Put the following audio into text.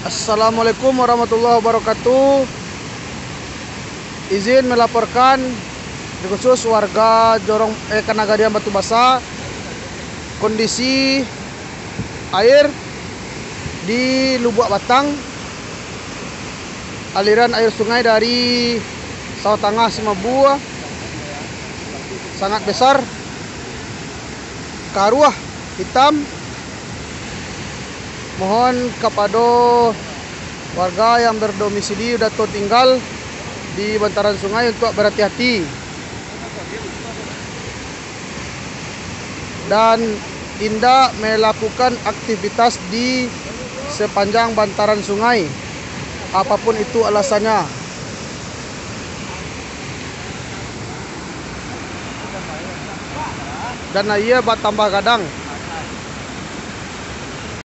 Assalamualaikum warahmatullahi wabarakatuh. Izin melaporkan khusus warga Jorong Kanagarian Batu Basa, kondisi air di Lubuk Batang, aliran air sungai dari Sawah Tengah Simabua sangat besar, karuah hitam. Mohon kepada warga yang berdomisili atau tinggal di bantaran sungai untuk berhati-hati dan tidak melakukan aktivitas di sepanjang bantaran sungai, apapun itu alasannya. Dan ia bertambah kadang